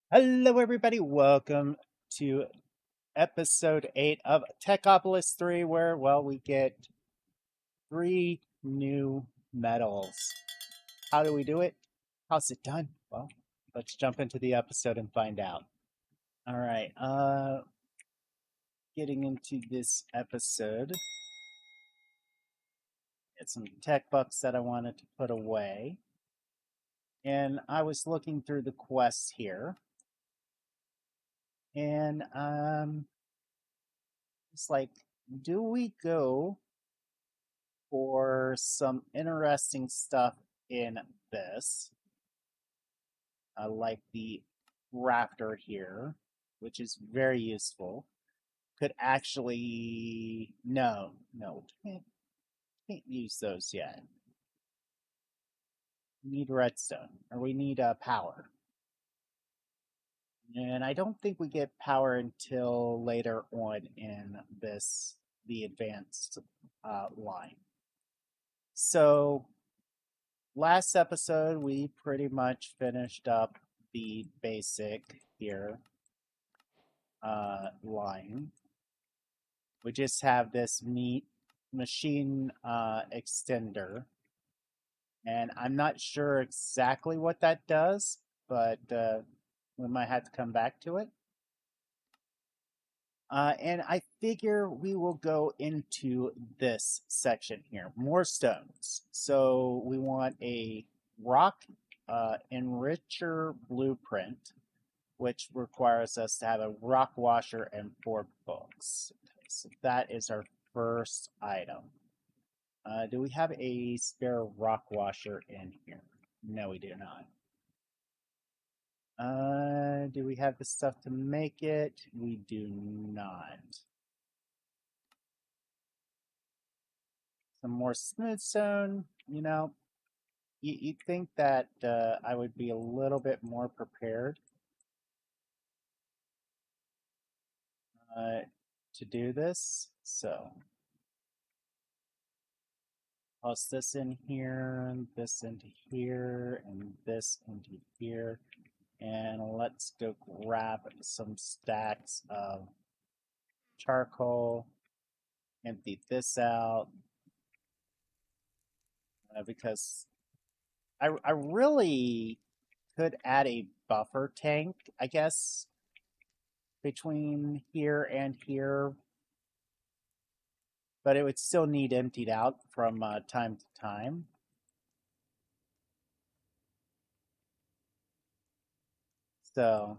Hello, everybody. Welcome to episode 8 of Techopolis 3, where, well, we get 3 new medals. How do we do it? How's it done? Well, let's jump into the episode and find out. All right, getting into this episode, get some tech bucks that I wanted to put away. And I was looking through the quests here. And, it's like, do we go for some interesting stuff in this, like the raptor here, which is very useful. Could actually no, can't use those yet. We need redstone, or we need power, and I don't think we get power until later on in the advanced line. So last episode, we pretty much finished up the basic here line. We just have this machine extender, and I'm not sure exactly what that does, but we might have to come back to it. And I figure we will go into this section here, more stones. So we want a rock enricher blueprint, which requires us to have a rock washer and 4 books. So that is our first item. Do we have a spare rock washer in here? No, we do not. Do we have the stuff to make it? We do not. Some more smooth stone, you'd think that I would be a little bit more prepared to do this. So, toss this in here, this into here, and this into here. And let's go grab some stacks of charcoal, empty this out, because I really could add a buffer tank, I guess, between here and here, but it would still need emptied out from time to time. So,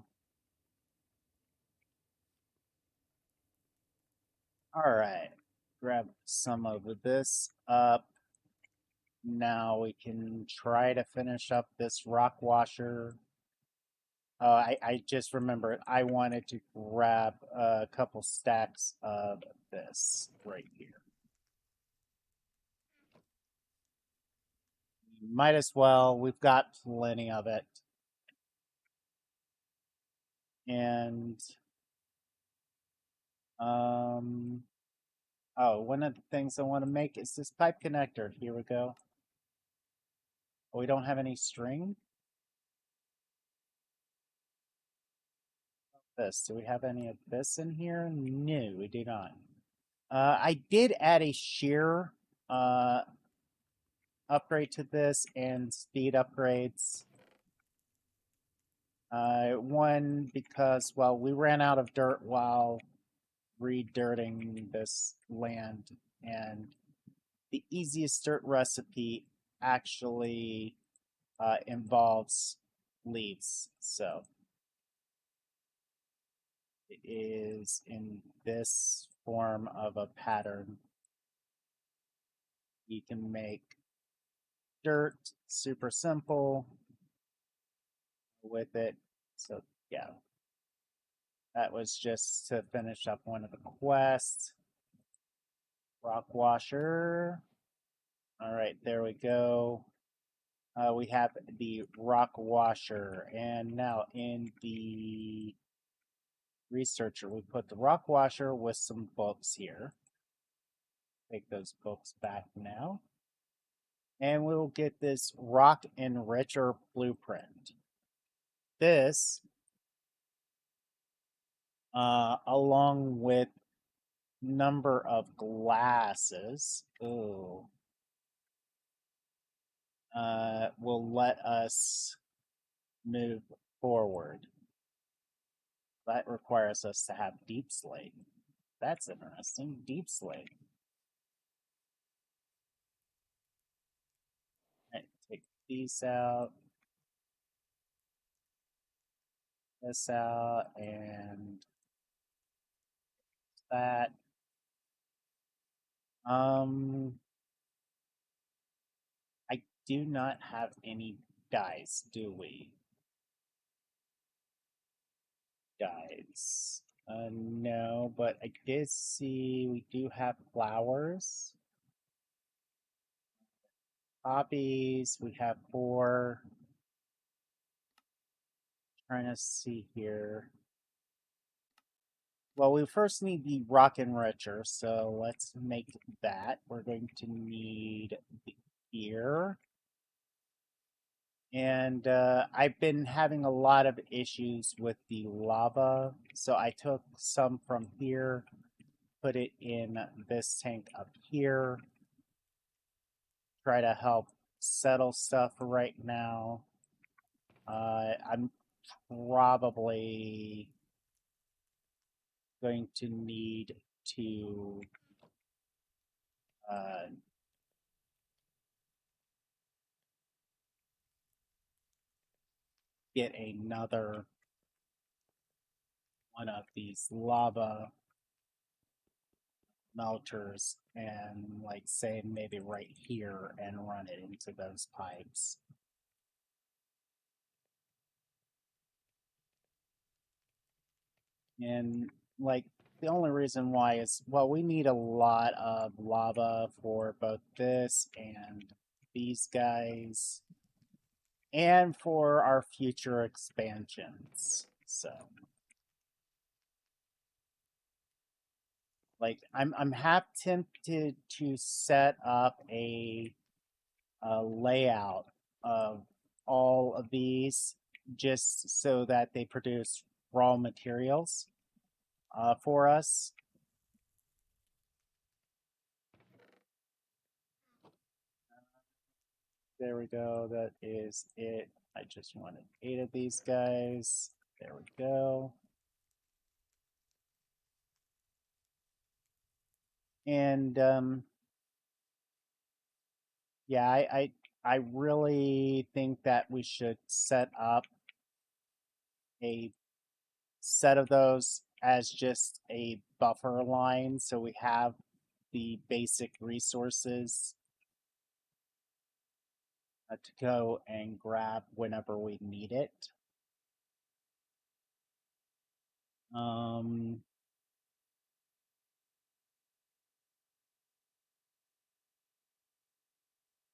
all right, grab some of this up. Now we can try to finish up this rock washer. I just remembered I wanted to grab a couple stacks of this right here. Might as well, we've got plenty of it. And oh, one of the things I want to make is this pipe connector. Here we go. Oh, we don't have any string. This. Do we have any of this in here? No, we do not. I did add a shear upgrade to this and speed upgrades. One, because, well, we ran out of dirt while redirting this land, and the easiest dirt recipe actually involves leaves. So it is in this form of a pattern. You can make dirt super simple with it. So yeah, that was just to finish up one of the quests. Rock washer. All right, there we go. We have the rock washer, and now in the researcher, we put the rock washer with some books here. Take those books back now. And we'll get this rock enricher blueprint. This along with number of glasses, will let us move forward. That requires us to have deep slate. That's interesting. Deep slate. Right, take these out, this out, and that. I do not have any dice, do we? Dice. No, but I did see we do have flowers. Poppies, we have 4. Trying to see here. Well, we first need the 𝐴𝐴𝐷𝑟𝑜𝑟𝑒𝑛, so let's make that. We're going to need the ear. And I've been having a lot of issues with the lava, so I took some from here, put it in this tank up here, try to help settle stuff right now. I'm probably going to need to get another one of these lava melters and, like, say maybe right here and run it into those pipes. And, like, the only reason why is, well, we need a lot of lava for both this and these guys and for our future expansions. So, like, I'm half tempted to set up a layout of all of these just so that they produce raw materials for us. There we go. That is it. I just wanted 8 of these guys. There we go. And yeah, I really think that we should set up a set of those as just a buffer line so we have the basic resources to go and grab whenever we need it.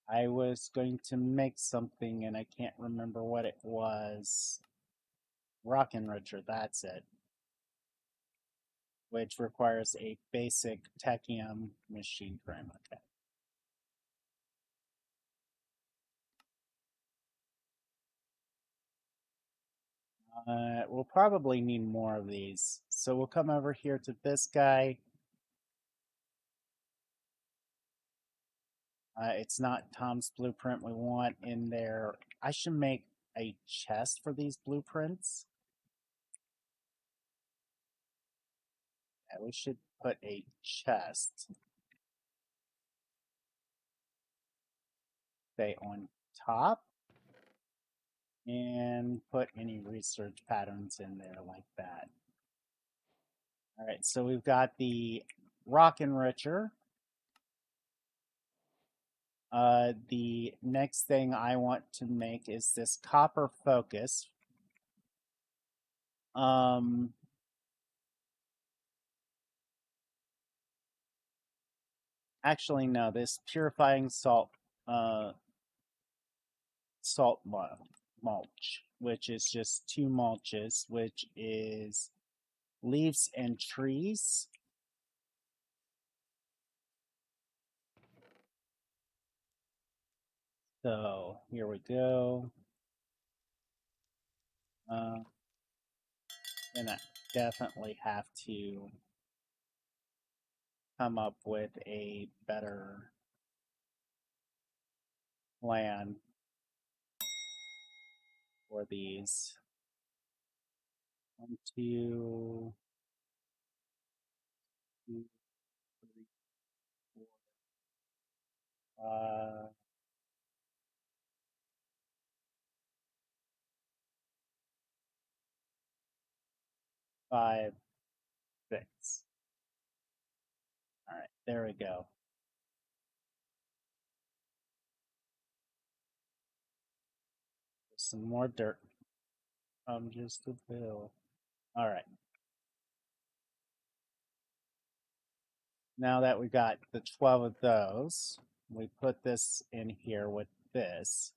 I was going to make something and I can't remember what it was. Rock Enricher, that's it. Which requires a basic Techium machine frame. Okay. We'll probably need more of these. So we'll come over here to this guy. It's not Tom's blueprint we want in there. I should make a chest for these blueprints. Yeah, we should put a chest. Say on top. And put any research patterns in there like that. All right, so we've got the rock enricher. The next thing I want to make is this copper focus. Actually, no, this purifying salt mulch, which is just 2 mulches, which is leaves and trees. So here we go. Gonna definitely have to come up with a better plan for these. 1, 2, 3, 4, 5, 6. All right, there we go. Some more dirt. I'm just a bill. All right. Now that we got the 12 of those, we put this in here with this.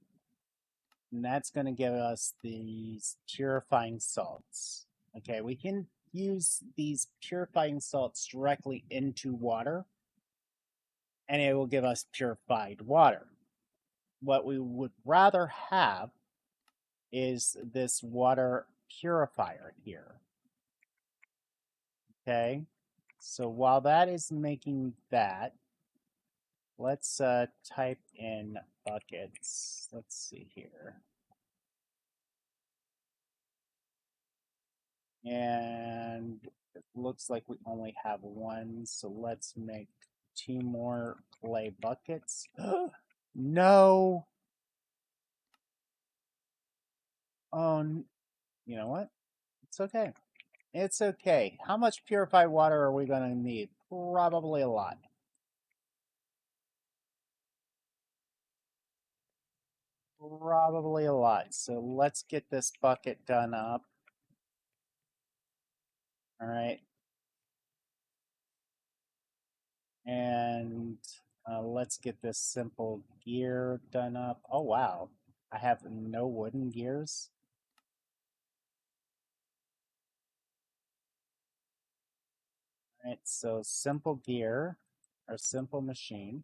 And that's going to give us these purifying salts. Okay, we can use these purifying salts directly into water, and it will give us purified water. What we would rather have is this water purifier here. Okay, so while that is making that, let's type in buckets. Let's see here. And it looks like we only have one, so let's make 2 more clay buckets. No! Oh, you know what? It's okay. It's okay. How much purified water are we going to need? Probably a lot. Probably a lot. So let's get this bucket done up. All right. And let's get this simple gear done up. Oh, wow. I have no wooden gears. All right, so simple gear or simple machine.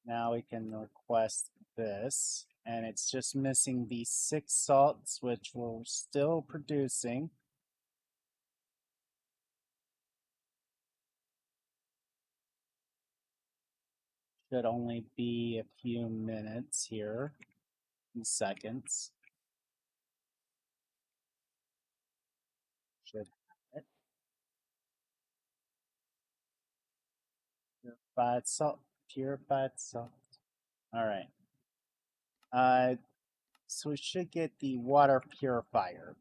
Now we can request this, and it's just missing these 6 salts, which we're still producing. Should only be a few minutes here, seconds. Should have it. Purified salt, purified salt. All right. So we should get the water purifier.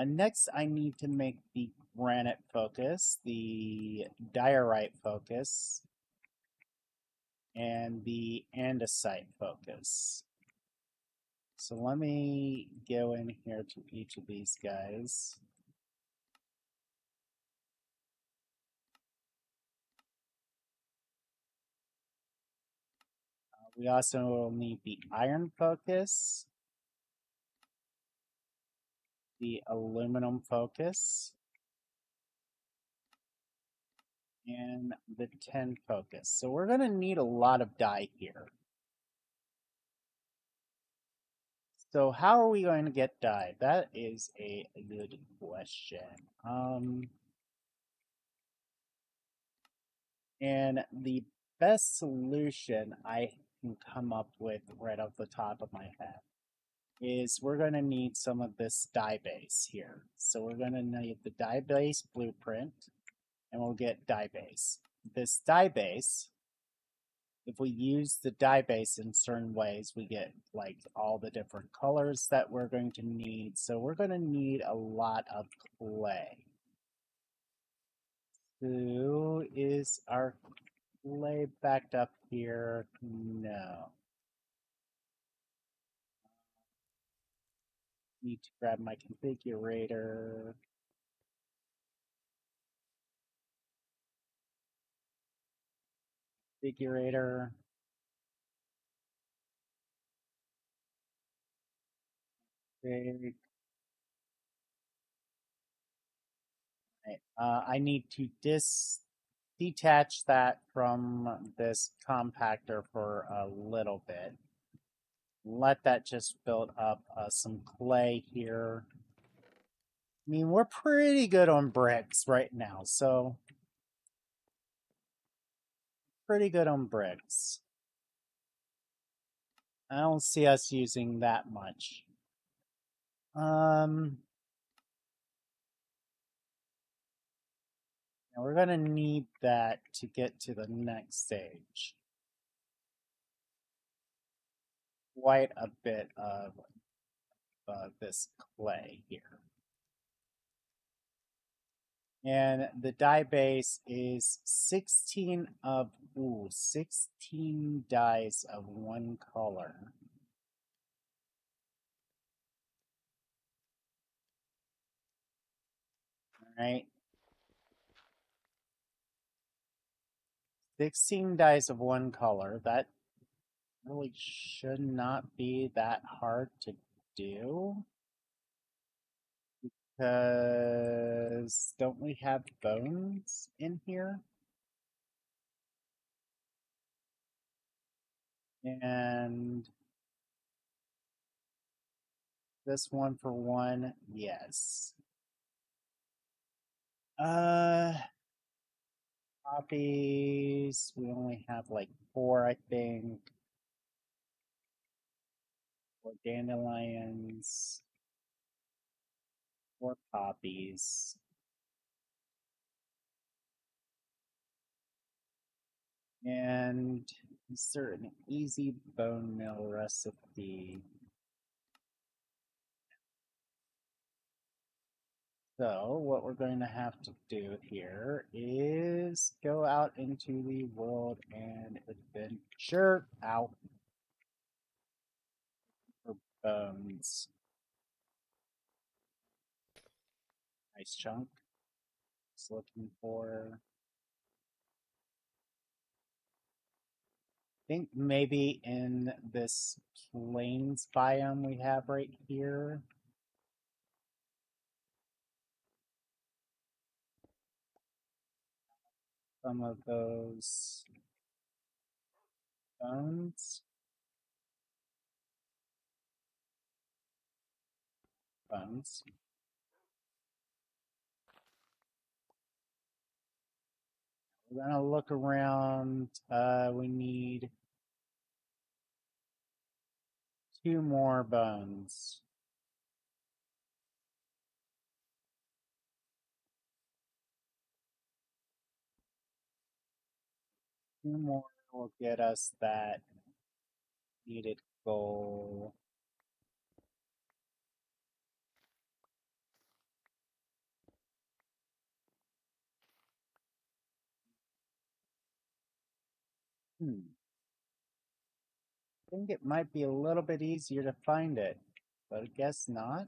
Next, I need to make the granite focus, the diorite focus, and the andesite focus. So let me go in here to each of these guys. We also will need the iron focus, the aluminum focus, and the tin focus. So we're going to need a lot of dye here. So how are we going to get dye? That is a good question. And the best solution I can come up with right off the top of my head is we're going to need some of this dye base here. So we're going to need the dye base blueprint, and we'll get dye base. This dye base, if we use the dye base in certain ways, we get like all the different colors that we're going to need. So we're going to need a lot of clay. Who is our clay backed up here? No. Need to grab my configurator. Configurator. Okay. I need to detach that from this compactor for a little bit. Let that just build up some clay here. mean, we're pretty good on bricks right now, so pretty good on bricks. I don't see us using that much. Now we're gonna need that to get to the next stage. Quite a bit of this clay here. And the dye base is 16 dyes of one color. All right. 16 dyes of one color. That really should not be that hard to do. Because don't we have bones in here? And this 1-for-1, yes. Poppies, we only have like 4, I think. 4 dandelions, 4 poppies. And is there an easy bone meal recipe? So what we're going to have to do here is go out into the world and adventure out for bones. Nice chunk. Just looking for. I think maybe in this plains biome we have right here. Some of those bones. We're gonna look around. We need 2 more bones. Two more will get us that needed goal. I think it might be a little bit easier to find it, but I guess not.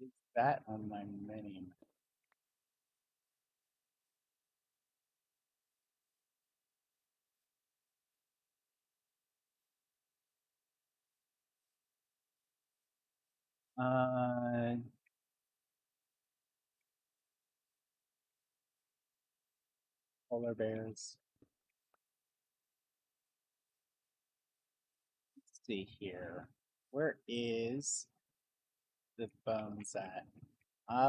Is that on my menu? Polar bears. Let's see here. Where is the bones at?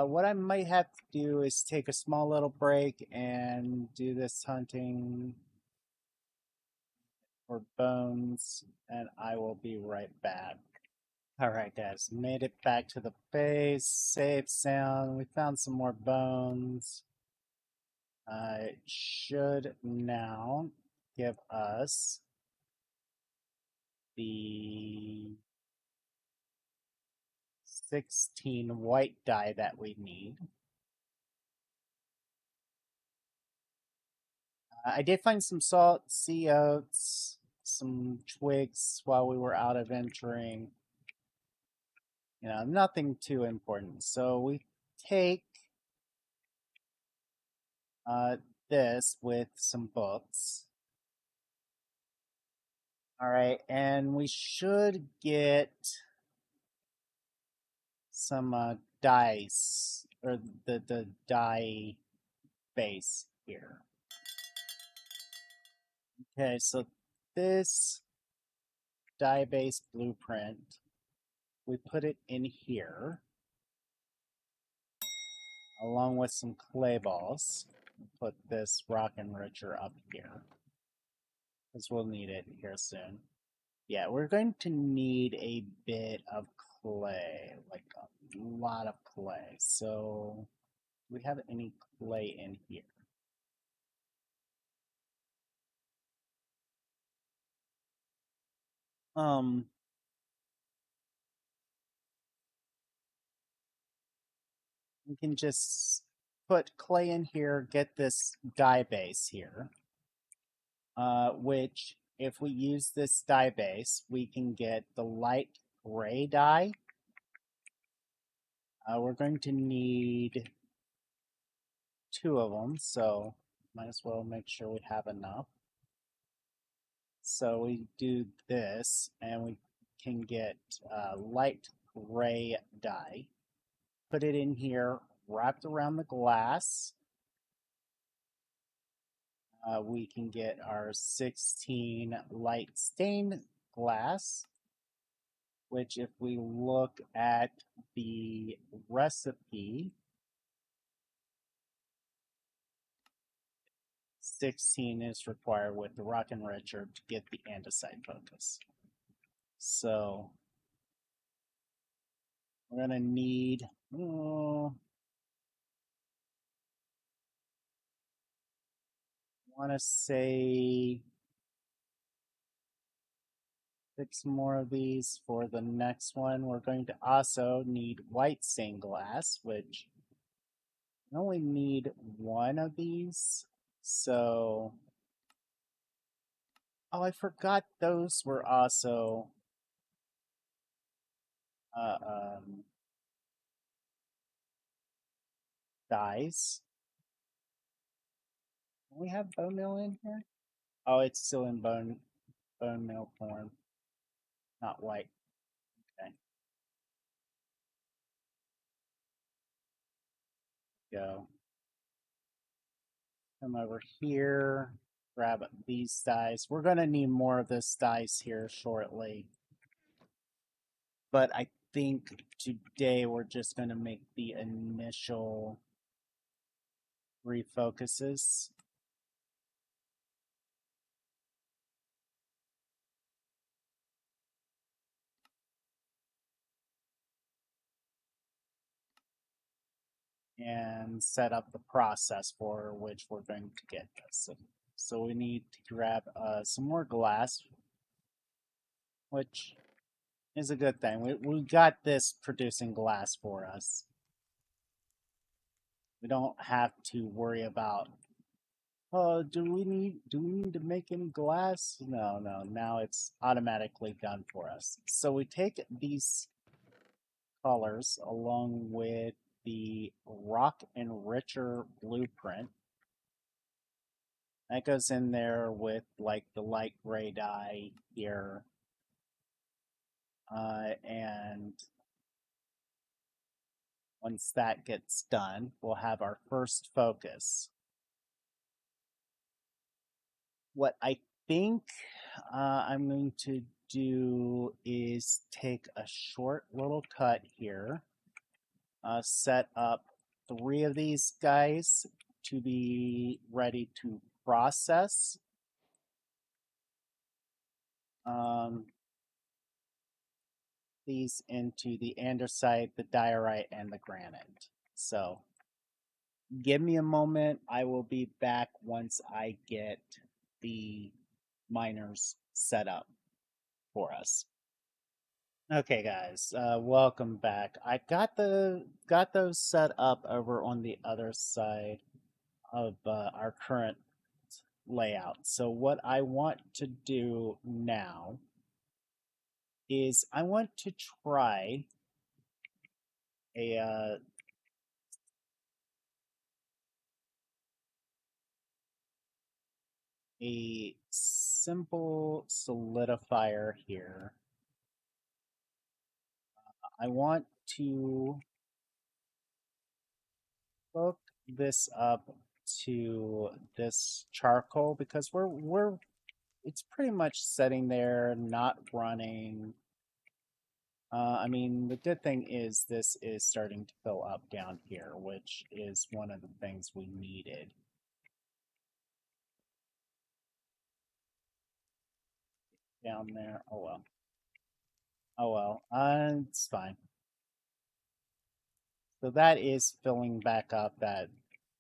What I might have to do is take a small little break and do this hunting for bones, and I will be right back. Alright guys, made it back to the base, safe sound, we found some more bones. It should now give us the 16 white dye that we need. I did find some salt, sea oats, some twigs while we were out adventuring. You know, nothing too important. So we take this with some books. All right, and we should get some dice, or the dye base here. Okay, so this dye-based blueprint, we put it in here along with some clay balls. Put this rock enricher up here because we'll need it here soon. Yeah, we're going to need a bit of clay, like a lot of clay. So, do we have any clay in here? We can just put clay in here, get this dye base here, which if we use this dye base, we can get the light gray dye. We're going to need 2 of them, so might as well make sure we have enough. So we do this, and we can get light gray dye. Put it in here, wrapped around the glass. We can get our 16 light stained glass, which if we look at the recipe, 16 is required with the rock enricher to get the andesite focus. So we're gonna need I want to say 6 more of these for the next one. We're going to also need white stained glass, which I only need 1 of these. So, oh, I forgot those were also dyes. Do we have bone meal in here? Oh, it's still in bone meal form, not white. Okay. Go. Come over here, grab these dyes. We're going to need more of this dyes here shortly. But I think today we're just going to make the initial refocuses. And set up the process for which we're going to get this. So we need to grab some more glass, which is a good thing. We got this producing glass for us. We don't have to worry about, oh, do we need to make any glass? No, now it's automatically done for us. So we take these colors along with the rock enricher blueprint. That goes in there with like the light gray dye here. And once that gets done, we'll have our first focus. What I think I'm going to do is take a short little cut here, set up 3 of these guys to be ready to process. These into the andesite, the diorite, and the granite. So give me a moment. I will be back once I get the miners set up for us. Okay, guys, welcome back. I got those set up over on the other side of our current layout. So what I want to do now is I want to try a simple solidifier here. I want to hook this up to this charcoal because we're it's pretty much sitting there, not running. I mean, the good thing is this is starting to fill up down here, which is one of the things we needed. Down there, oh well. Oh well, it's fine. So that is filling back up the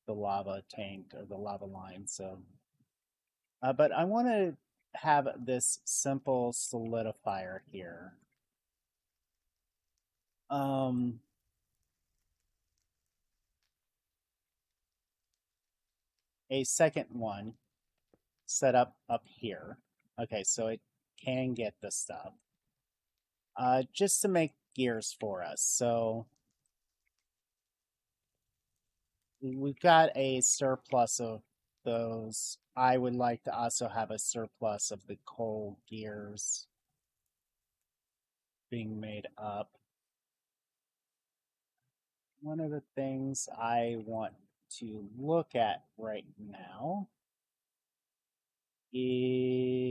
lava tank or the lava line. So, but I want to have this simple solidifier here. A second one set up here. Okay, so it can get the stuff. Just to make gears for us. So we've got a surplus of those. I would like to also have a surplus of the coal gears being made up. One of the things I want to look at right now is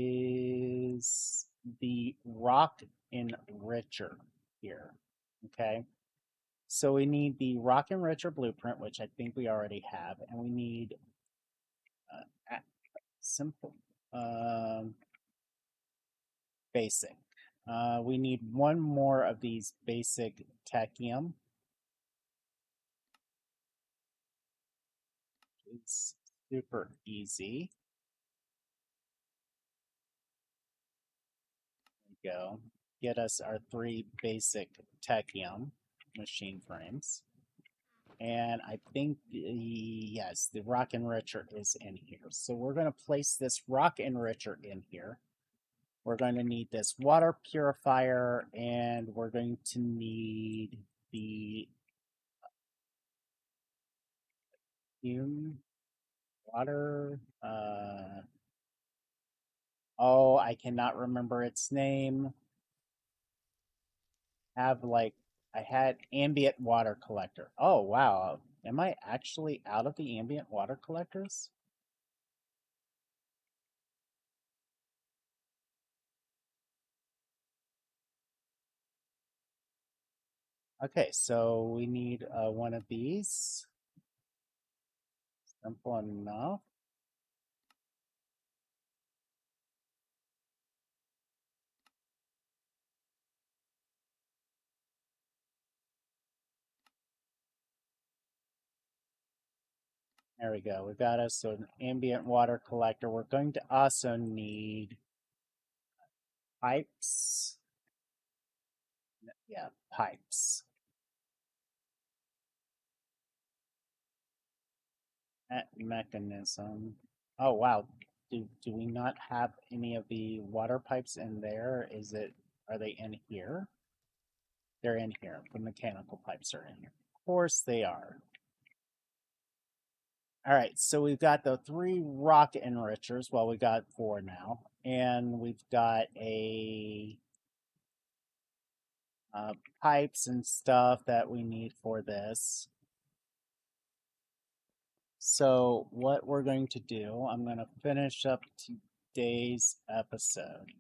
the rock enricher here. Okay. So we need the rock enricher blueprint, which I think we already have, and we need simple basic. We need one more of these basic techium. It's super easy. There we go. Get us our 3 basic techium machine frames. And I think, yes, the rock enricher is in here. So we're going to place this rock enricher in here. We're going to need this water purifier, and we're going to need the water. Oh, I cannot remember its name. I had ambient water collector. Oh, wow. Am I actually out of the ambient water collectors? Okay, so we need one of these. Simple enough. There we go. We've got us an ambient water collector. We're going to also need pipes. Yeah, pipes. That mechanism. Oh, wow. Do we not have any of the water pipes in there? Are they in here? They're in here. The mechanical pipes are in here. Of course they are. All right, so we've got the 3 rock enrichers. Well, we got 4 now. And we've got a pipes and stuff that we need for this. So what we're going to do, I'm going to finish up today's episode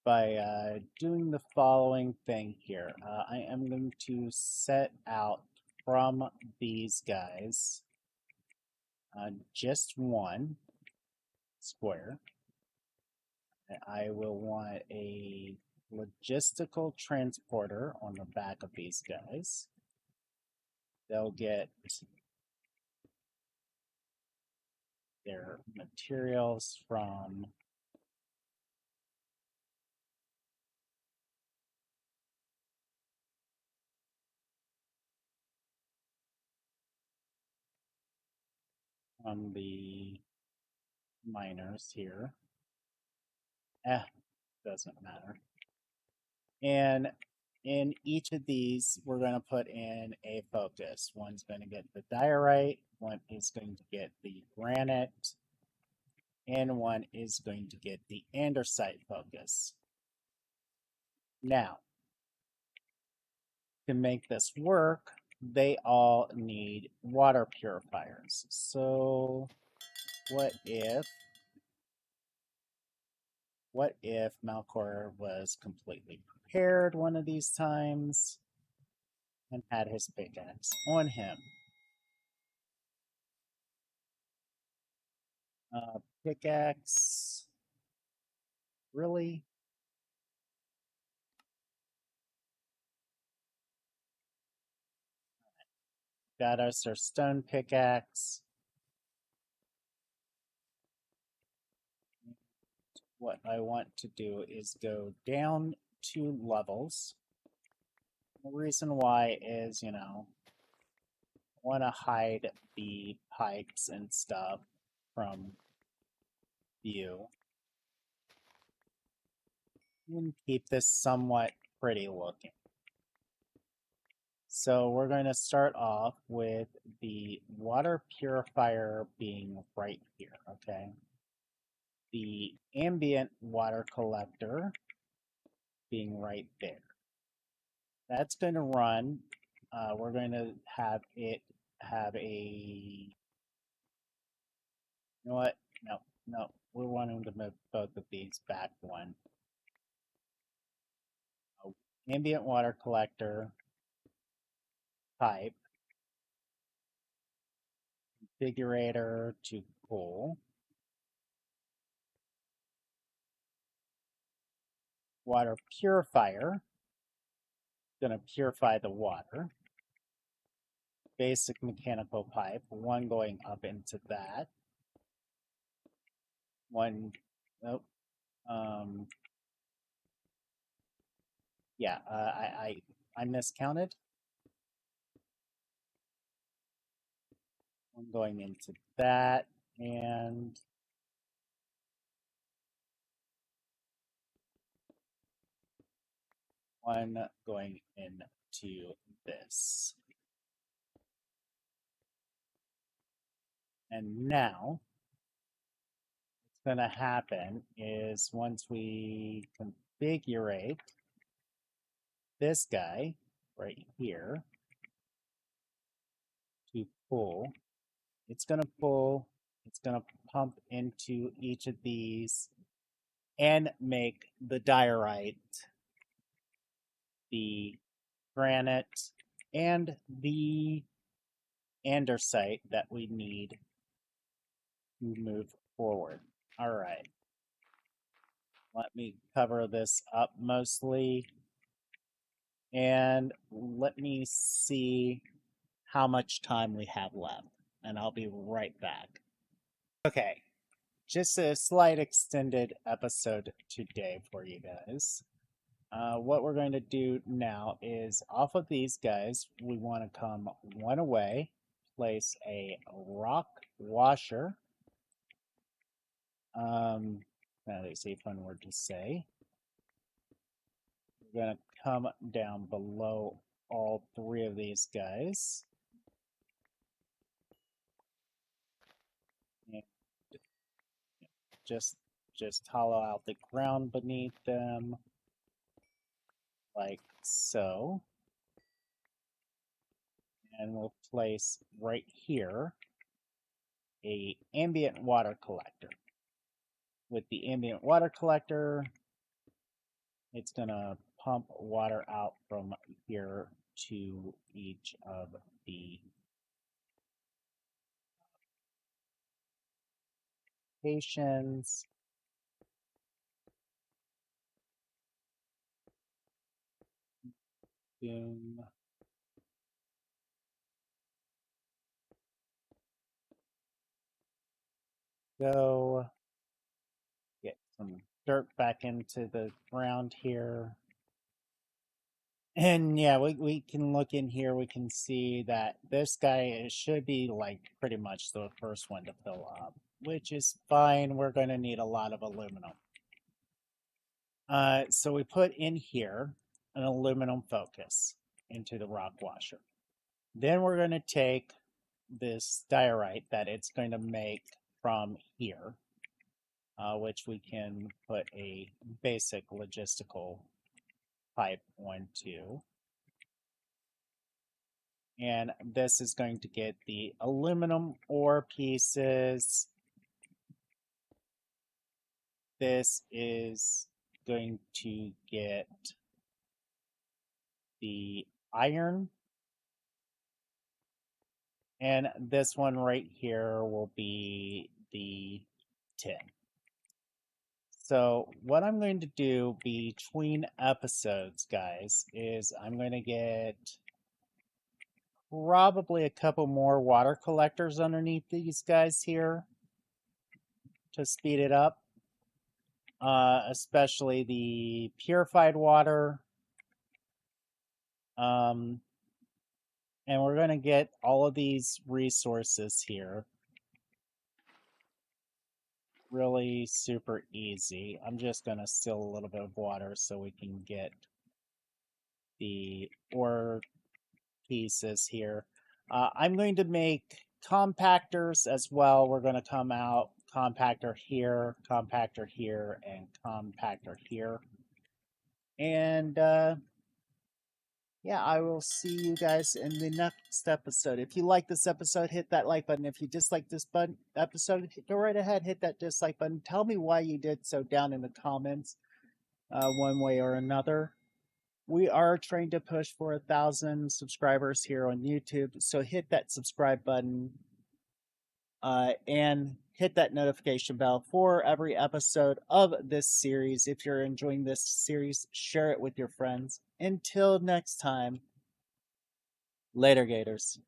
by doing the following thing here. I am going to set out from these guys just 1 square. I will want a logistical transporter on the back of these guys. They'll get their materials from the miners here. Doesn't matter. And in each of these, we're going to put in a focus. One's going to get the diorite, one is going to get the granite, and one is going to get the andesite focus. Now, to make this work, they all need water purifiers. So what if What if 𝑚alkore was completely prepared one of these times and had his pickaxe on him? Pickaxe. Really? Got us our stone pickaxe. What I want to do is go down 2 levels. The reason why is, I want to hide the pipes and stuff from view. And keep this somewhat pretty looking. So we're going to start off with the water purifier being right here, okay? The ambient water collector being right there. That's going to run. We're going to have it have a, you know what? No, we're wanting to move both of these back one. Ambient water collector type, configurator to cool, water purifier, going to purify the water, basic mechanical pipe, one going up into that, one, nope, yeah, I miscounted. One going into that, and one going into this. And now, what's going to happen is once we configure this guy right here to pull, it's going to pull, it's going to pump into each of these and make the diorite, the granite, and the andesite that we need to move forward. All right. Let me cover this up mostly. And let me see how much time we have left. And I'll be right back. Okay. Just a slight extended episode today for you guys. What we're going to do now is off of these guys, we want to come one away, place a rock washer. That's a fun word to say. We're going to come down below all 3 of these guys. And just hollow out the ground beneath them, like so. And we'll place right here a ambient water collector. With the ambient water collector, it's going to pump water out from here to each of the locations. Boom. Go. Get some dirt back into the ground here. And yeah, we can look in here, we can see that this guy should be like pretty much the first one to fill up, which is fine. We're going to need a lot of aluminum. So we put in here an aluminum focus into the rock washer. Then we're going to take this diorite that it's going to make from here, which we can put a basic logistical pipe onto. And this is going to get the aluminum ore pieces this is going to get the iron. And this one right here will be the tin. So what I'm going to do between episodes, guys, is I'm going to get probably a couple more water collectors underneath these guys here to speed it up. Especially the purified water. And we're going to get all of these resources here really super easy. I'm just going to steal a little bit of water so we can get the ore pieces here. I'm going to make compactors as well. We're going to come out compactor here, and compactor here. And yeah, I will see you guys in the next episode. If you like this episode, hit that like button. If you dislike this episode, go right ahead, hit that dislike button. Tell me why you did so down in the comments, one way or another. We are trying to push for 1,000 subscribers here on YouTube, so hit that subscribe button and hit that notification bell for every episode of this series. If you're enjoying this series, share it with your friends. Until next time, later, Gators.